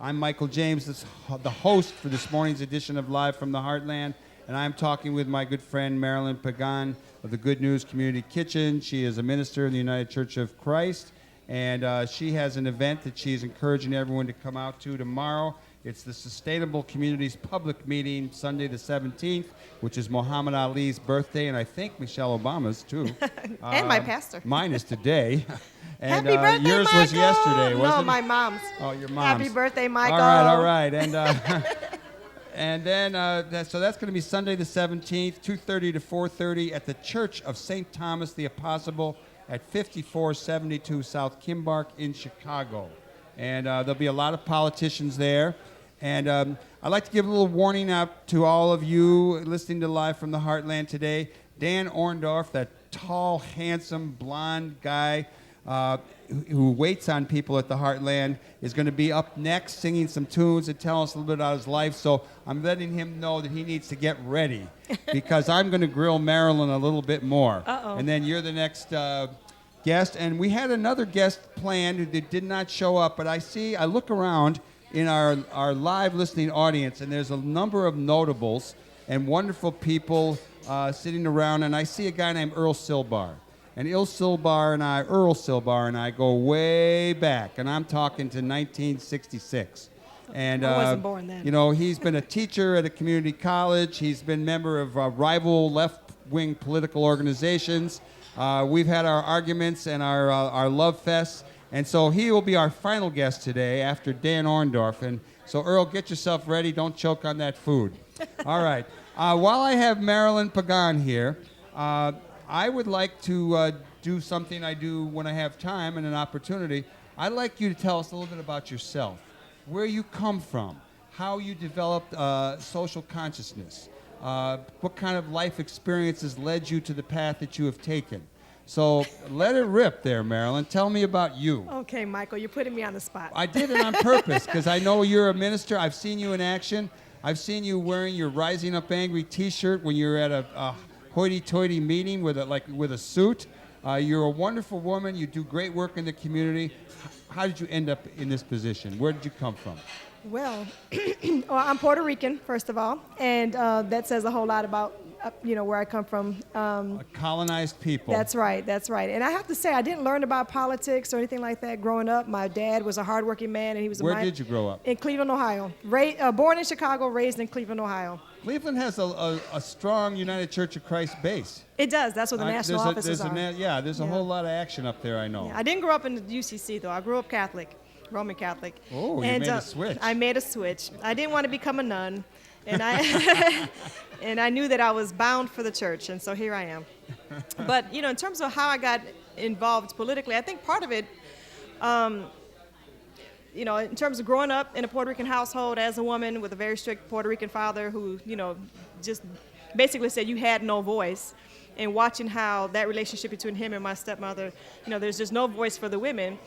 I'm Michael James, the host for this morning's edition of Live from the Heartland, and I'm talking with my good friend Marilyn Pagan of the Good News Community Kitchen. She is a minister in the United Church of Christ, and she has an event that she's encouraging everyone to come out to tomorrow. It's the Sustainable Communities Public Meeting, Sunday the 17th, which is Muhammad Ali's birthday, and I think Michelle Obama's, too. And my pastor. Mine is today. And Happy birthday, yours Michael! was yesterday, wasn't it? No, my mom's. Oh, your mom's. Happy birthday, Michael. All right. And and then, so that's going to be Sunday the 17th, 2:30 to 4:30 at the Church of St. Thomas the Apostle at 5472 South Kimbark in Chicago. And there'll be a lot of politicians there. And I'd like to give a little warning out to all of you listening to Live from the Heartland today. Dan Ornduff, that tall, handsome, blonde guy who waits on people at the Heartland, is going to be up next singing some tunes and telling us a little bit about his life. So I'm letting him know that he needs to get ready because I'm going to grill Marilyn a little bit more. Uh-oh. And then you're the next guest. And we had another guest planned who did not show up, but I look around in our live listening audience, and there's a number of notables and wonderful people sitting around, and I see a guy named Earl Silbar. And Earl Silbar and I go way back, and I'm talking to 1966. And I wasn't born then. You know, he's been a teacher at a community college. He's been a member of rival left-wing political organizations. We've had our arguments and our love fests. And so he will be our final guest today after Dan Ornduff. And so, Earl, get yourself ready. Don't choke on that food. All right. While I have Marilyn Pagan here, I would like to do something I do when I have time and an opportunity. I'd like you to tell us a little bit about yourself, where you come from, how you developed social consciousness, what kind of life experiences led you to the path that you have taken. So let it rip there, Marilyn. Tell me about you. Okay, Michael, you're putting me on the spot. I did it on purpose because I know you're a minister. I've seen you in action. I've seen you wearing your Rising Up Angry T-shirt when you're at a hoity-toity meeting with a suit. You're a wonderful woman. You do great work in the community. How did you end up in this position? Where did you come from? Well, I'm Puerto Rican, first of all, and that says a whole lot about where I come from. A colonized people. That's right. And I have to say, I didn't learn about politics or anything like that growing up. My dad was a hardworking man, and he was. Where did you grow up? In Cleveland, Ohio. Born in Chicago, raised in Cleveland, Ohio. Cleveland has a strong United Church of Christ base. It does. That's where the national offices are. There's a whole lot of action up there, I know. Yeah. I didn't grow up in the UCC, though. I grew up Catholic, Roman Catholic. Oh, you made a switch. I made a switch. I didn't want to become a nun, and I knew that I was bound for the church, and so here I am. But, in terms of how I got involved politically, I think part of it, in terms of growing up in a Puerto Rican household as a woman with a very strict Puerto Rican father who, just basically said you had no voice, and watching how that relationship between him and my stepmother, there's just no voice for the women,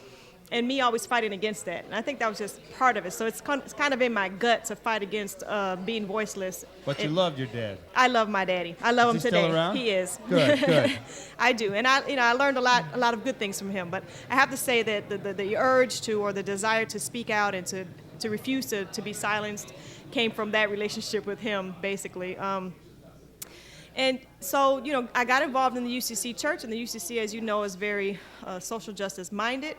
and me always fighting against that. And I think that was just part of it. So it's kind of in my gut to fight against being voiceless. But you loved your dad. I love my daddy. I love him today. Still around? He is. Good. I do. And I learned a lot of good things from him. But I have to say that the urge to, or the desire to speak out and to refuse to be silenced came from that relationship with him, basically. And so, I got involved in the UCC church, and the UCC, as you know, is very social justice minded.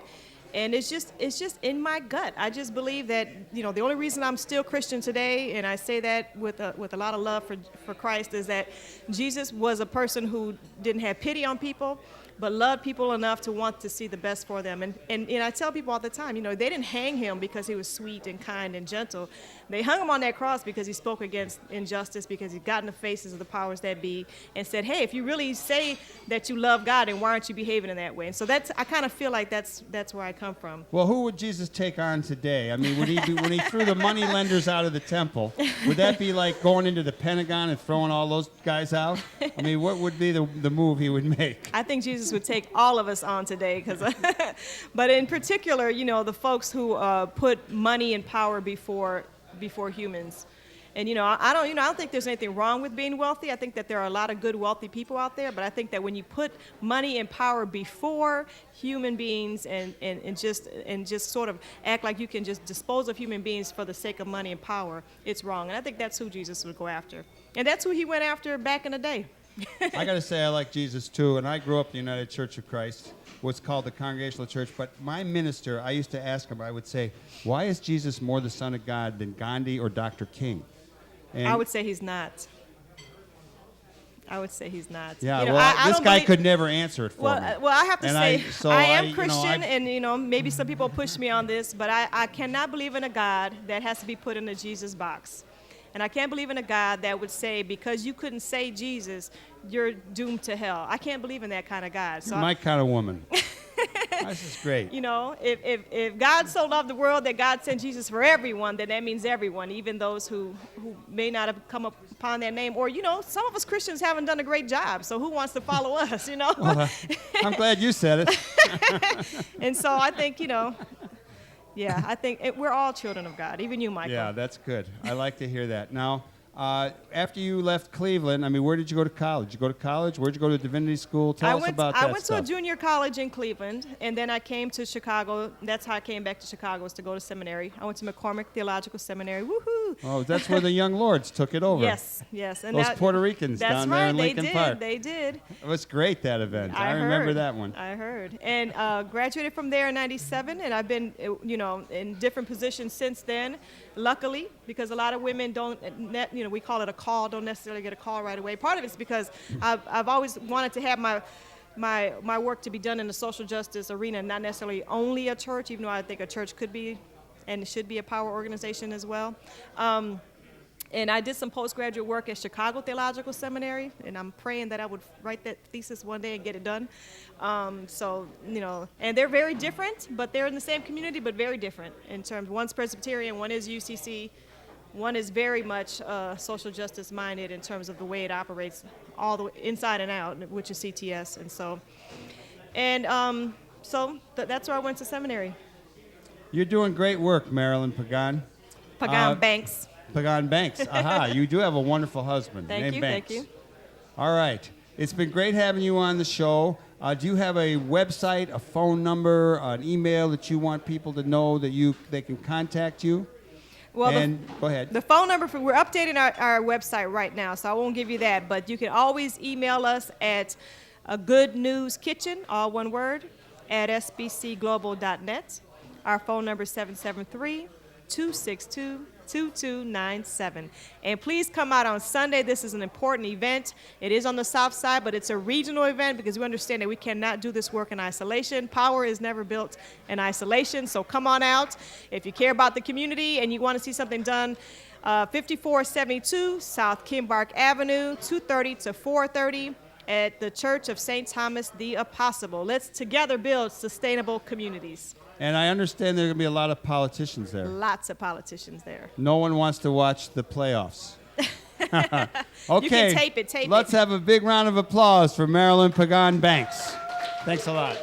And it's just in my gut. I just believe that, the only reason I'm still Christian today, and I say that with a lot of love for Christ, is that Jesus was a person who didn't have pity on people, but loved people enough to want to see the best for them. And I tell people all the time, they didn't hang him because he was sweet and kind and gentle. They hung him on that cross because he spoke against injustice, because he got in the faces of the powers that be and said, hey, if you really say that you love God, then why aren't you behaving in that way? And so I kind of feel like that's where I come from. Well, who would Jesus take on today? I mean, when he threw the money lenders out of the temple, would that be like going into the Pentagon and throwing all those guys out? I mean, what would be the move he would make? I think Jesus would take all of us on today, but in particular, the folks who put money and power before humans. And I don't think there's anything wrong with being wealthy. I think that there are a lot of good wealthy people out there, but I think that when you put money and power before human beings and just sort of act like you can just dispose of human beings for the sake of money and power, it's wrong. And I think that's who Jesus would go after. And that's who he went after back in the day. I got to say, I like Jesus too, and I grew up in the United Church of Christ, what's called the Congregational Church, but my minister, I used to ask him, I would say, why is Jesus more the Son of God than Gandhi or Dr. King? And I would say he's not. I would say he's not. Yeah, well, this guy could never answer it for me. Well, I have to say, I am Christian, and maybe some people push me on this, but I cannot believe in a God that has to be put in a Jesus box. And I can't believe in a God that would say, because you couldn't say Jesus, you're doomed to hell. I can't believe in that kind of God. You're my kind of woman. This is great. If God so loved the world that God sent Jesus for everyone, then that means everyone, even those who may not have come upon that name. Or, some of us Christians haven't done a great job, so who wants to follow us, Well, I'm glad you said it. And so I think, yeah, I think we're all children of God, even you, Michael. Yeah, that's good. I like to hear that. Now, after you left Cleveland, where did you go to college? Did you go to college? Where did you go to divinity school? Tell us about that I went stuff. to a junior college in Cleveland, and then I came to Chicago. That's how I came back to Chicago, was to go to seminary. I went to McCormick Theological Seminary. Woohoo! Oh, that's where the Young Lords took it over. Yes. And those Puerto Ricans down there in Lincoln Park. They did. It was great, that event. I remember that one. I heard. And graduated from there in 97, and I've been, in different positions since then, luckily, because a lot of women don't, we call it a call, don't necessarily get a call right away. Part of it's because I've always wanted to have my work to be done in the social justice arena, not necessarily only a church, even though I think a church could be and should be a power organization as well. And I did some postgraduate work at Chicago Theological Seminary, and I'm praying that I would write that thesis one day and get it done. And they're very different, but they're in the same community, but very different in terms. One's Presbyterian, one is UCC. One is very much social justice minded in terms of the way it operates, all the way inside and out, which is CTS. That's where I went to seminary. You're doing great work, Marilyn Pagan. Pagan Banks. Pagan Banks. Aha, you do have a wonderful husband named Banks. Thank you. All right. It's been great having you on the show. Do you have a website, a phone number, an email that you want people to know that they can contact you? Well, go ahead. The phone number, we're updating our website right now, so I won't give you that, but you can always email us at a Good News Kitchen, all one word, at sbcglobal.net. Our phone number is 773-262-2297. And please come out on Sunday. This is an important event. It is on the south side, but it's a regional event because we understand that we cannot do this work in isolation. Power is never built in isolation. So come on out. If you care about the community and you want to see something done, 5472 South Kimbark Avenue, 2:30 to 4:30 at the Church of St. Thomas the Apostle. Let's together build sustainable communities. And I understand there are going to be a lot of politicians there. Lots of politicians there. No one wants to watch the playoffs. Okay. You can tape it. Let's have a big round of applause for Marilyn Pagan Banks. Thanks a lot.